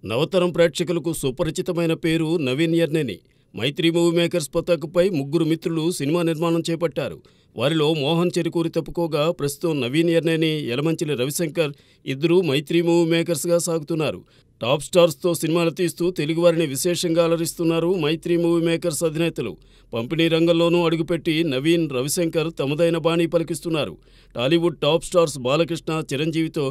నవతరం ప్రేక్షకులకు సుపరిచితమైన పేరు నవీన్ యర్నేని. మైత్రి మూవీ మేకర్స్ పతాకంపై ముగ్గురు మిత్రులు సినిమా నిర్మాణం చేపట్టారు. వారిలో మోహన్ చెరుకూరి తప్పుకోగా ప్రస్తుతం నవీన్ యర్నేని, యలమంచిలి రవిశంకర్ ఇద్దరూ మైత్రి మూవీ మేకర్స్గా సాగుతున్నారు. టాప్ స్టార్స్తో సినిమాలు తీస్తూ తెలుగువారిని విశేషంగా అలరిస్తున్నారు మైత్రి మూవీ మేకర్స్ అధినేతలు. పంపిణీ రంగంలోనూ అడుగుపెట్టి నవీన్, రవిశంకర్ తమదైన బాణీ పలికిస్తున్నారు. టాలీవుడ్ టాప్ స్టార్స్ బాలకృష్ణ, చిరంజీవితో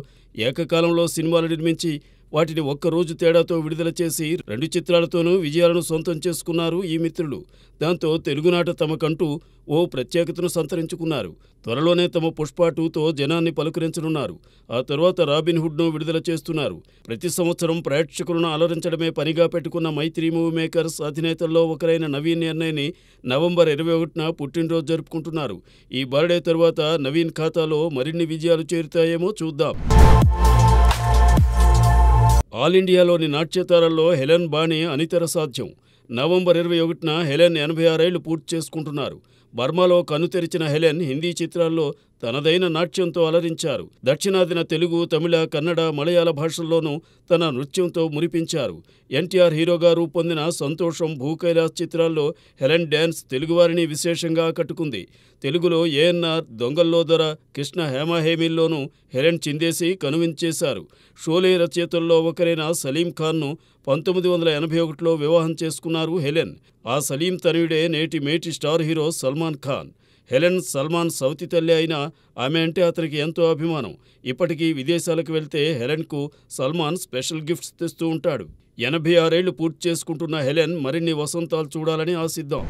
ఏకకాలంలో సినిమాలు నిర్మించి వాటిని ఒక్కరోజు తేడాతో విడుదల చేసి 2 చిత్రాలతోనూ విజయాలను సొంతం చేసుకున్నారు ఈ మిత్రులు. దాంతో తెలుగునాట తమకంటూ ఓ ప్రత్యేకతను సంతరించుకున్నారు. త్వరలోనే తమ పుష్ప 2తో జనాన్ని పలుకరించనున్నారు. ఆ తర్వాత రాబిన్ హుడ్ను విడుదల చేస్తున్నారు. ప్రతి సంవత్సరం ప్రేక్షకులను అలరించడమే పనిగా పెట్టుకున్న మైత్రి మూవీ మేకర్స్ అధినేతల్లో ఒకరైన నవీన్ యర్నేని నవంబర్ 21న పుట్టినరోజు జరుపుకుంటున్నారు. ఈ బర్త్డే తరువాత నవీన్ ఖాతాలో మరిన్ని విజయాలు చేరుతాయేమో చూద్దాం. ఆల్ ఇండియాలోని నాట్యతారల్లో హెలెన్ బాణీ అనితర సాధ్యం. నవంబర్ 21న హెలెన్ 86 ఏళ్లు పూర్తి చేసుకుంటున్నారు. బర్మాలో కన్నుతెరిచిన హెలెన్ హిందీ చిత్రాల్లో తనదైన నాట్యంతో అలరించారు. దక్షిణాదిన తెలుగు, తమిళ, కన్నడ, మలయాళ భాషల్లోనూ తన నృత్యంతో మురిపించారు. ఎన్టీఆర్ హీరోగా రూపొందిన సంతోషం, భూకైలాస్ చిత్రాల్లో హెలెన్ డ్యాన్స్ తెలుగువారిని విశేషంగా ఆకట్టుకుంది. తెలుగులో ఏఎన్ఆర్, దొంగల్లో దొర, కృష్ణ, హేమహేమిల్లోనూ హెలెన్ చిందేసి కనువించేశారు. షోలే రచయితల్లో ఒకరైన సలీం ఖాన్ను 1981లో వివాహం చేసుకున్నారు హెలెన్. ఆ సలీం తనయుడే నేటి మేటి star hero Salman Khan. Helen, Salman సవతి తల్లి అయినా ఆమె అంటే అతనికి ఎంతో అభిమానం. ఇప్పటికీ విదేశాలకు వెళ్తే హెలెన్కు సల్మాన్ స్పెషల్ గిఫ్ట్స్ తెస్తూ ఉంటాడు. 86 ఏళ్లు పూర్తి చేసుకుంటున్న హెలెన్ మరిన్ని వసంతాలు చూడాలని ఆశిద్దాం.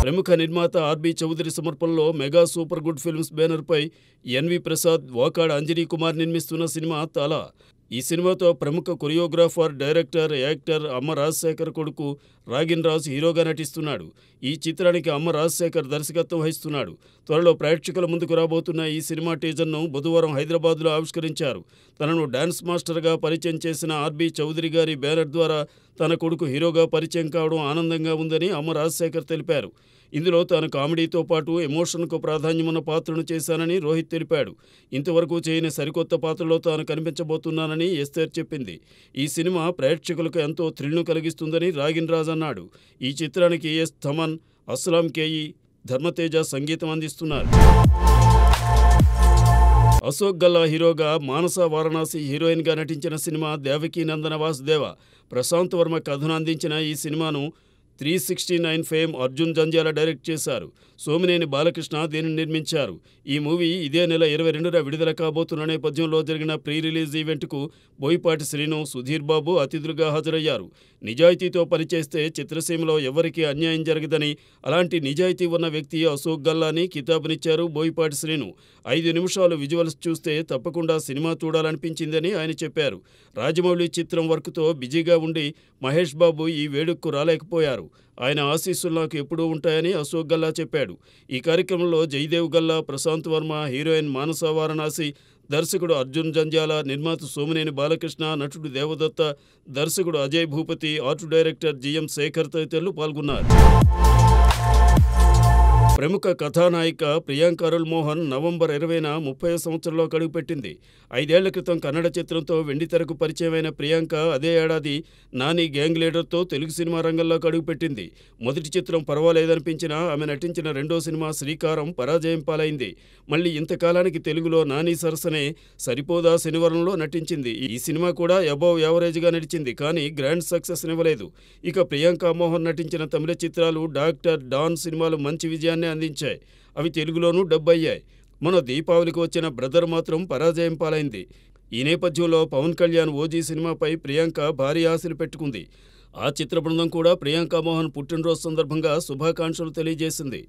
ప్రముఖ నిర్మాత ఆర్బి చౌదరి సమర్పణలో మెగా సూపర్ గుడ్ ఫిల్మ్స్ బ్యానర్పై ఎన్వి ప్రసాద్, వాకాడ అంజనీ కుమార్ నిర్మిస్తున్న సినిమా తాలా. ఈ సినిమాతో ప్రముఖ కొరియోగ్రాఫర్, డైరెక్టర్, యాక్టర్ అమ్మ రాజశేఖర్ కొడుకు రాగిన్ రాజ్ హీరోగా నటిస్తున్నాడు. ఈ చిత్రానికి అమ్మ రాజశేఖర్ దర్శకత్వం వహిస్తున్నాడు. త్వరలో ప్రేక్షకుల ముందుకు రాబోతున్న ఈ సినిమా టీజర్ను బుధవారం హైదరాబాద్లో ఆవిష్కరించారు. తనను డాన్స్ మాస్టర్గా పరిచయం చేసిన ఆర్బి చౌదరి గారి బ్యానర్ ద్వారా తన కొడుకు హీరోగా పరిచయం కావడం ఆనందంగా ఉందని అమ్మ రాజశేఖర్ తెలిపారు. ఇందులో తాను కామెడీతో పాటు ఎమోషన్కు ప్రాధాన్యమున్న పాత్రను చేశానని రోహిత్ తెలిపాడు. ఇంతవరకు చేయని సరికొత్త పాత్రలో తాను కనిపించబోతున్నానని ఎస్తేర్ చెప్పింది. ఈ సినిమా ప్రేక్షకులకు ఎంతో థ్రిల్ను కలిగిస్తుందని రాగిన్ రాజ్ అన్నాడు. ఈ చిత్రానికి ఎస్ థమన్, అస్లాం కేయి, ధర్మతేజ సంగీతం అందిస్తున్నారు. అశోక్ గల్లా హీరోగా, మానస వారణాసి హీరోయిన్గా నటించిన సినిమా దేవకీ నందన వాసుదేవ. ప్రశాంత్ వర్మ కథను అందించిన ఈ సినిమాను 369 ఫేమ్ అర్జున్ జంధ్యాల డైరెక్ట్ చేశారు. సోమినేని బాలకృష్ణ దీనిని నిర్మించారు. ఈ మూవీ ఇదే నెల 22న విడుదల కాబోతున్న నేపథ్యంలో జరిగిన ప్రీ రిలీజ్ ఈవెంట్కు బోయపాటి శ్రీను, సుధీర్ బాబు అతిథులుగా హాజరయ్యారు. నిజాయితీతో పనిచేస్తే చిత్రసీమలో ఎవరికీ అన్యాయం జరగదని, అలాంటి నిజాయితీ ఉన్న వ్యక్తి అశోక్ గల్లాని కితాబునిచ్చారు బోయపాటి శ్రీను. 5 నిమిషాలు విజువల్స్ చూస్తే తప్పకుండా సినిమా చూడాలనిపించిందని ఆయన చెప్పారు. రాజమౌళి చిత్రం వర్క్తో బిజీగా ఉండి మహేష్ బాబు ఈ వేడుకకు రాలేకపోయారు. ఆయన ఆశీస్సులు నాకు ఎప్పుడూ ఉంటాయని అశోక్ గల్లా చెప్పాడు. ఈ కార్యక్రమంలో జయదేవ్ గల్లా, ప్రశాంత్ వర్మ, హీరోయిన్ మానస వారణాసి, దర్శకుడు అర్జున్ జంధ్యాల, నిర్మాత సోమినేని బాలకృష్ణ, నటుడు దేవదత్త, దర్శకుడు Ajay Bhupathi, art director GM Shekar తదితరులు పాల్గొన్నారు. ప్రముఖ కథానాయిక ప్రియాంక అరుళ్ మోహన్ నవంబర్ 20న 30వ సంవత్సరంలో అడుగుపెట్టింది. 5 ఏళ్ల క్రితం కన్నడ చిత్రంతో వెండితెరకు పరిచయమైన ప్రియాంక అదే ఏడాది నాని గ్యాంగ్ లీడర్తో తెలుగు సినిమా రంగంలోకి అడుగుపెట్టింది. మొదటి చిత్రం పర్వాలేదనిపించినా ఆమె నటించిన రెండో సినిమా శ్రీకారం పరాజయం పాలైంది. మళ్ళీ ఇంతకాలానికి తెలుగులో నాని సరసనే సరిపోదా శనివారంలో నటించింది. ఈ సినిమా కూడా అబౌవ్ యావరేజ్గా నడిచింది, కానీ గ్రాండ్ సక్సెస్ ఇవ్వలేదు. ఇక ప్రియాంక మోహన్ నటించిన తమిళ చిత్రాలు డాక్టర్, డాన్ సినిమాలు మంచి విజయాన్ని అందించాయి. అవి తెలుగులోనూ డబ్ అయ్యాయి. మన దీపావళికి వచ్చిన బ్రదర్ మాత్రం పరాజయం పాలైంది. ఈ నేపథ్యంలో పవన్ కళ్యాణ్ ఓజీ సినిమాపై ప్రియాంక భారీ ఆశలు పెట్టుకుంది. ఆ చిత్ర బృందం కూడా ప్రియాంక మోహన్ పుట్టినరోజు సందర్భంగా శుభాకాంక్షలు తెలియజేసింది.